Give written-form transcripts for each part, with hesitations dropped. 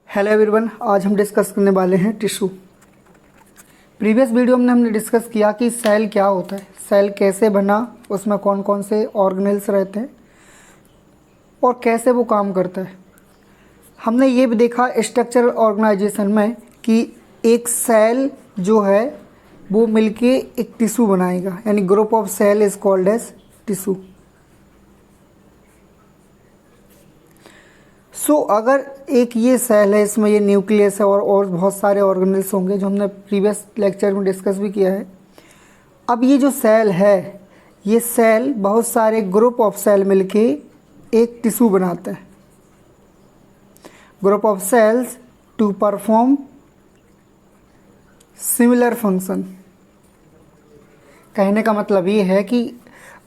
Hello everyone, आज हम discuss करने वाले हैं टिश्यू। प्रीवियस वीडियो में हमने डिस्कस किया कि सेल क्या होता है, सेल कैसे बना, उसमें कौन कौन से ऑर्गेनेल्स रहते हैं और कैसे वो काम करता है। हमने ये भी देखा स्ट्रक्चरल ऑर्गेनाइजेशन में कि एक सेल जो है वो मिलके एक टिश्यू बनाएगा, यानी group of cell is called as tissue. अगर एक ये सेल है, इसमें ये न्यूक्लियस है और बहुत सारे ऑर्गेनेल्स होंगे जो हमने प्रीवियस लेक्चर में डिस्कस भी किया है। अब ये जो सेल है, ये सेल बहुत सारे ग्रुप ऑफ सेल मिलके एक टिश्यू बनाता है। Group of cells to perform similar function. कहने का मतलब ये है कि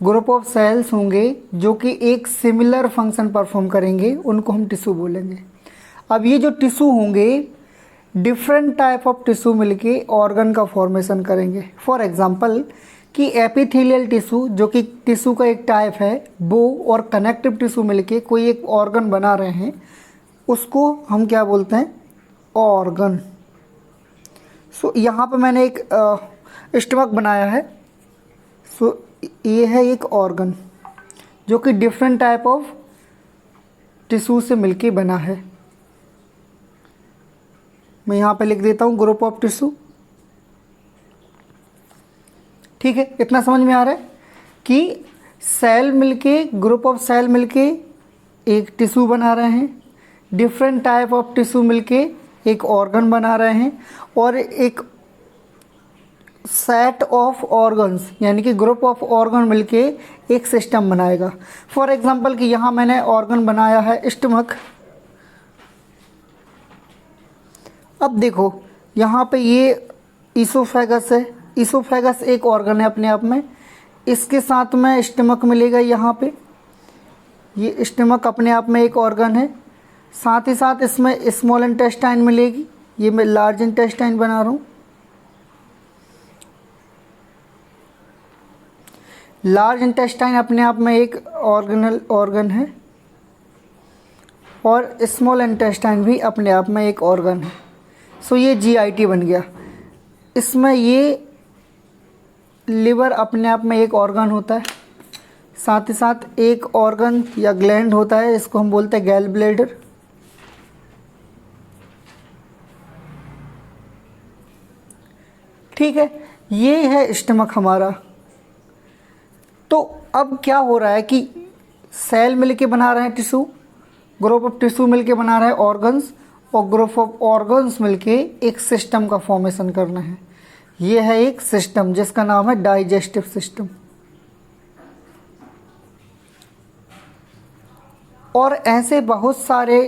ग्रुप ऑफ सेल्स होंगे जो कि एक सिमिलर फंक्शन परफॉर्म करेंगे, उनको हम टिश्यू बोलेंगे। अब ये जो टिश्यू होंगे, डिफरेंट टाइप ऑफ टिश्यू मिलके ऑर्गन का फॉर्मेशन करेंगे। फॉर एग्जांपल कि एपिथेलियल टिश्यू जो कि टिश्यू का एक टाइप है, वो और कनेक्टिव टिश्यू मिलके कोई एक ऑर्गन बना रहे हैं, उसको हम क्या बोलते हैं, ऑर्गन। यहाँ पे मैंने एक स्टमक बनाया है। ये है एक ऑर्गन जो कि डिफरेंट टाइप ऑफ टिश्यू से मिलके बना है। मैं यहाँ पे लिख देता हूँ ग्रुप ऑफ टिश्यू। ठीक है, इतना समझ में आ रहा है कि सेल मिलके, ग्रुप ऑफ सेल मिलके एक टिश्यू बना रहे हैं, डिफरेंट टाइप ऑफ टिश्यू मिलके एक ऑर्गन बना रहे हैं, और एक सेट ऑफ ऑर्गन्स यानी कि ग्रुप ऑफ ऑर्गन मिलके एक सिस्टम बनाएगा। फॉर एग्जांपल कि यहाँ मैंने ऑर्गन बनाया है स्टमक। अब देखो यहाँ पे ये ईसोफेगस है। ईसोफेगस एक ऑर्गन है अपने आप में, इसके साथ में स्टमक मिलेगा। यहाँ पे ये स्टमक अपने आप में एक ऑर्गन है, साथ ही साथ इसमें स्मॉल इंटेस्टाइन मिलेगी। ये मैं लार्ज इंटेस्टाइन बना रहा हूँ। लार्ज इंटेस्टाइन अपने आप में एक ऑर्गन है, और स्मॉल इंटेस्टाइन भी अपने आप में एक ऑर्गन है। ये जीआईटी बन गया। इसमें ये लिवर अपने आप में एक ऑर्गन होता है, साथ ही साथ एक ऑर्गन या ग्लैंड होता है, इसको हम बोलते हैं गैल ब्लैडर। ठीक है, ये है स्टमक हमारा। तो अब क्या हो रहा है कि सेल मिलके बना रहे हैं टिश्यू, ग्रुप ऑफ टिश्यू मिलके बना रहा है ऑर्गन्स, और ग्रुप ऑफ ऑर्गन्स मिलके एक सिस्टम का फॉर्मेशन करना है। ये है एक सिस्टम जिसका नाम है डाइजेस्टिव सिस्टम। और ऐसे बहुत सारे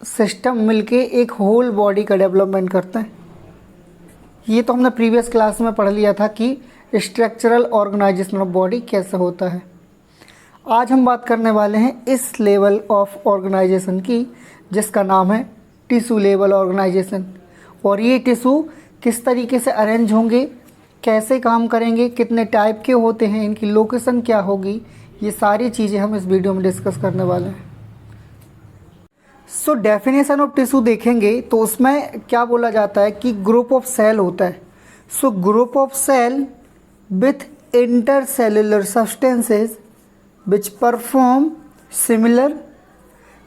सिस्टम मिलके एक होल बॉडी का डेवलपमेंट करते हैं। ये तो हमने प्रीवियस क्लास में पढ़ लिया था कि स्ट्रक्चरल ऑर्गेनाइजेशन ऑफ बॉडी कैसे होता है। आज हम बात करने वाले हैं इस लेवल ऑफ ऑर्गेनाइजेशन की, जिसका नाम है टिश्यू लेवल ऑर्गेनाइजेशन। और ये टिश्यू किस तरीके से अरेंज होंगे, कैसे काम करेंगे, कितने टाइप के होते हैं, इनकी लोकेशन क्या होगी, ये सारी चीज़ें हम इस वीडियो में डिस्कस करने वाले हैं। डेफिनेशन ऑफ टिश्यू देखेंगे तो उसमें क्या बोला जाता है कि ग्रुप ऑफ सेल होता है। Group of cell with intercellular substances which perform similar,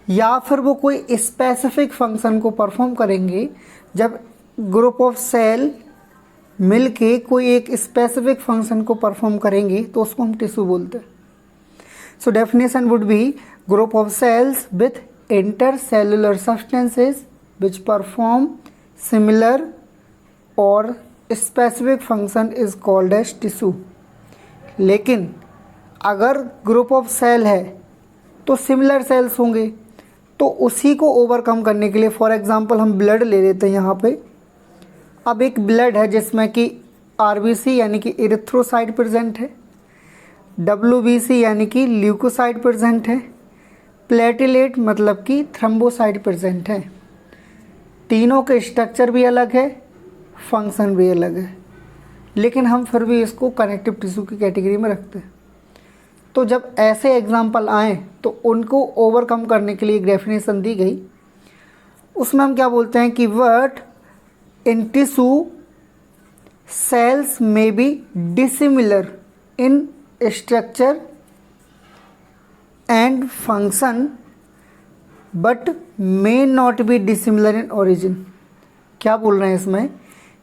या फिर वो कोई स्पेसिफिक फंक्शन को परफॉर्म करेंगे। जब ग्रुप ऑफ सेल मिलके कोई एक स्पेसिफिक फंक्शन को परफॉर्म करेंगे तो उसको हम टिश्यू बोलते हैं। Definition would be group of cells with intercellular substances which perform similar or specific function is called as tissue. लेकिन अगर ग्रुप ऑफ सेल है तो सिमिलर सेल्स होंगे, तो उसी को ओवरकम करने के लिए, फॉर एग्जांपल हम ब्लड ले लेते हैं यहाँ पे। अब एक ब्लड है जिसमें कि आरबीसी यानी कि इरिथ्रोसाइट प्रेजेंट है, डब्ल्यूबीसी यानी कि ल्यूकोसाइट प्रेजेंट है, प्लेटिलेट मतलब कि थ्रम्बोसाइट प्रेजेंट है। तीनों के स्ट्रक्चर भी अलग है, फंक्शन भी अलग है, लेकिन हम फिर भी इसको कनेक्टिव टिश्यू की कैटेगरी में रखते हैं। तो जब ऐसे एग्जाम्पल आए तो उनको ओवरकम करने के लिए एक डेफिनेशन दी गई। उसमें हम क्या बोलते हैं कि वट इन टिश्यू सेल्स में be dissimilar in structure and function but may not be dissimilar in origin. क्या बोल रहे हैं इसमें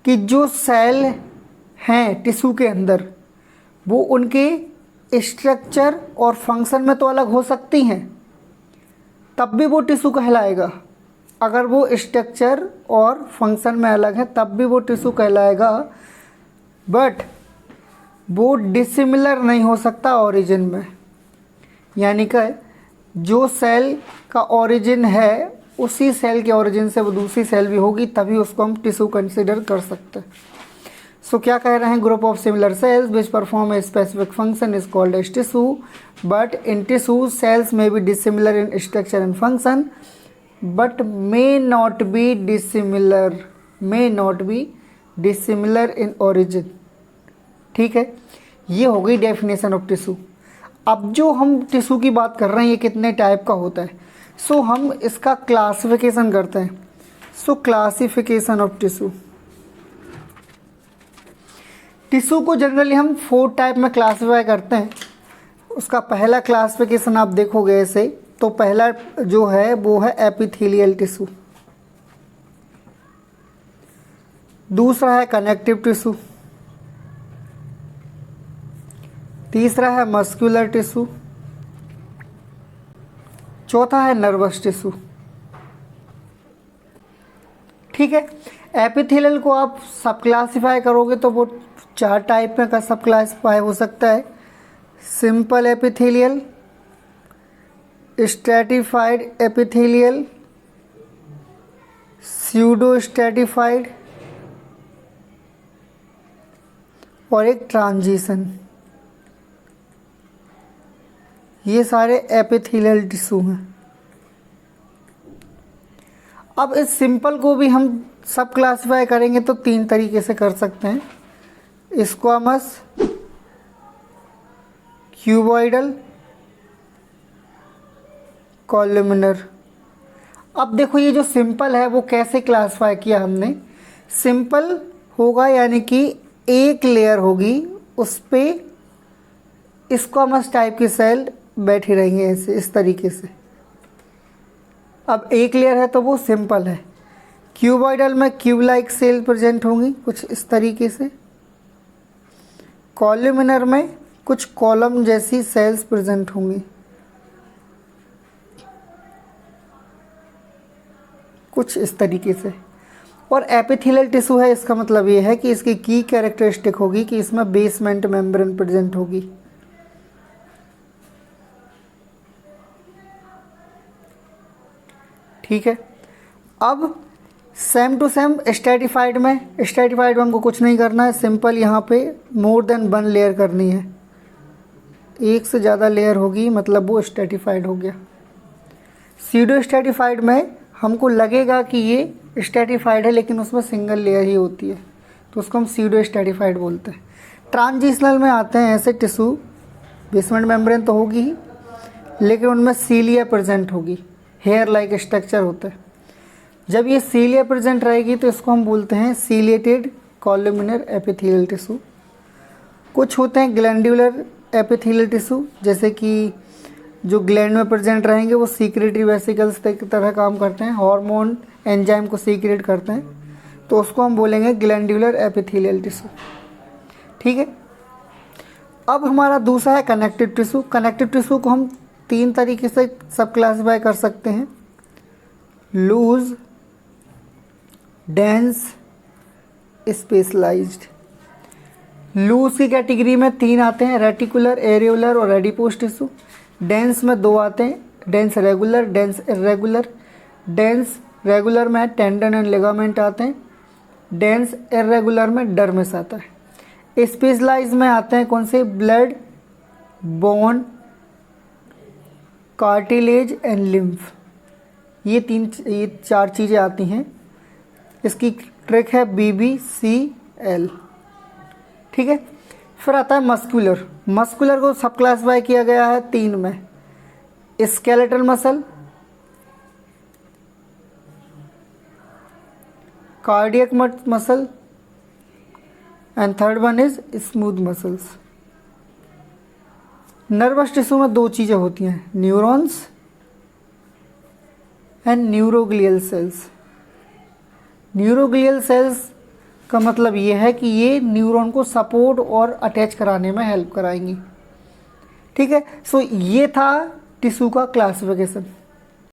कि जो सेल हैं टिश्यू के अंदर वो उनके स्ट्रक्चर और फंक्शन में तो अलग हो सकती हैं, तब भी वो टिश्यू कहलाएगा। अगर वो स्ट्रक्चर और फंक्शन में अलग है तब भी वो टिश्यू कहलाएगा, बट वो डिसिमिलर नहीं हो सकता ओरिजिन में। यानी कि जो सेल का ओरिजिन है उसी सेल के ओरिजिन से वो दूसरी सेल भी होगी, तभी उसको हम टिश्यू कंसिडर कर सकते हैं। सो क्या कह रहे हैं, group of similar cells which perform a specific function is called as tissue, but in tissue cells में be dissimilar in structure and function but may not be dissimilar in origin. ठीक है, ये हो गई डेफिनेशन ऑफ टिश्यू। अब जो हम tissue की बात कर रहे हैं ये कितने टाइप का होता है, सो हम इसका क्लासिफिकेशन करते हैं। सो क्लासिफिकेशन ऑफ टिश्यू, टिश्यू को जनरली हम 4 टाइप में क्लासिफाई करते हैं। उसका पहला क्लासिफिकेशन आप देखोगे ऐसे, तो पहला जो है वो है एपिथेलियल टिश्यू, दूसरा है कनेक्टिव टिश्यू, तीसरा है मस्कुलर टिश्यू, चौथा है नर्वस टिश्यू। ठीक है, एपिथेलियल को आप सब क्लासिफाई करोगे तो वो 4 टाइप में का सब क्लासिफाई हो सकता है। Simple epithelial, stratified epithelial, pseudo stratified और एक ट्रांजिशन। ये सारे एपिथेलियल टिश्यू हैं। अब इस सिंपल को भी हम सब क्लासिफाई करेंगे तो 3 तरीके से कर सकते हैं, स्क्वामस, क्यूबॉइडल, कॉलमिनर। अब देखो ये जो सिंपल है वो कैसे क्लासिफाई किया हमने। सिंपल होगा यानी कि एक लेयर होगी, उस पर स्क्वामस टाइप की सेल बैठी रहेंगे ऐसे इस तरीके से। अब एक लेयर है तो वो सिंपल है। क्यूबॉइडल में क्यूब लाइक सेल प्रेजेंट होंगी कुछ इस तरीके से। कॉलमिनर में कुछ कॉलम जैसी सेल्स प्रेजेंट होंगी कुछ इस तरीके से। और एपिथेलियल टिश्यू है, इसका मतलब ये है कि इसकी की कैरेक्टरिस्टिक होगी कि इसमें बेसमेंट मेम्ब्रेन प्रेजेंट होगी। ठीक है, अब सेम टू सेम स्ट्रैटिफाइड में हमको कुछ नहीं करना है, सिंपल यहाँ पे मोर देन 1 लेयर करनी है। एक से ज़्यादा लेयर होगी मतलब वो स्ट्रैटिफाइड हो गया। सीडो स्ट्रैटिफाइड में हमको लगेगा कि ये स्ट्रैटिफाइड है लेकिन उसमें सिंगल लेयर ही होती है, तो उसको हम सीडो स्ट्रैटिफाइड बोलते हैं। ट्रांजिशनल में आते हैं ऐसे टिश्यू, बेसमेंट मेम्ब्रेन तो होगी ही लेकिन उनमें सीलिया प्रेजेंट होगी, हेयर लाइक स्ट्रक्चर होता है। जब ये सीलिया प्रेजेंट रहेगी तो इसको हम बोलते हैं सीलिएटेड कॉलमिनर एपिथेलियल टिश्यू। कुछ होते हैं ग्लैंडुलर एपिथेलियल टिश्यू, जैसे कि जो ग्लैंड में प्रेजेंट रहेंगे वो सीक्रेटरी वेसिकल्स की तरह काम करते हैं, हार्मोन एंजाइम को सीक्रेट करते हैं, तो उसको हम बोलेंगे ग्लैंडुलर एपिथेलियल टिश्यू। ठीक है, अब हमारा दूसरा है कनेक्टिव टिश्यू। कनेक्टिव टिश्यू को हम 3 तरीके से सब क्लासिफाई कर सकते हैं, लूज, डेंस, स्पेशलाइज्ड। लूज की कैटेगरी में 3 आते हैं, रेटिकुलर, एरियोलर और एडिपोस टिश्यू। डेंस में 2 आते हैं, dense regular, dense irregular. Dense regular में टेंडन एंड लिगामेंट आते हैं, डेंस इरेगुलर में डर्मिस आता है। स्पेशलाइज में आते हैं कौन से, blood, bone, cartilage and lymph. ये 4 चीज़ें आती हैं। इसकी ट्रिक है BBCL। ठीक है, फिर आता है मस्कुलर। मस्कुलर को सब क्लासिफाई किया गया है 3 में, skeletal muscle, cardiac muscle, and third one is smooth muscles. Nervous tissue में दो चीज़ें होती हैं, neurons and neuroglial sales. Neuroglial sales का मतलब ये है कि ये न्यूरॉन को सपोर्ट और अटैच कराने में हेल्प कराएंगी। ठीक है, सो ये था टिश्यू का क्लासिफिकेशन।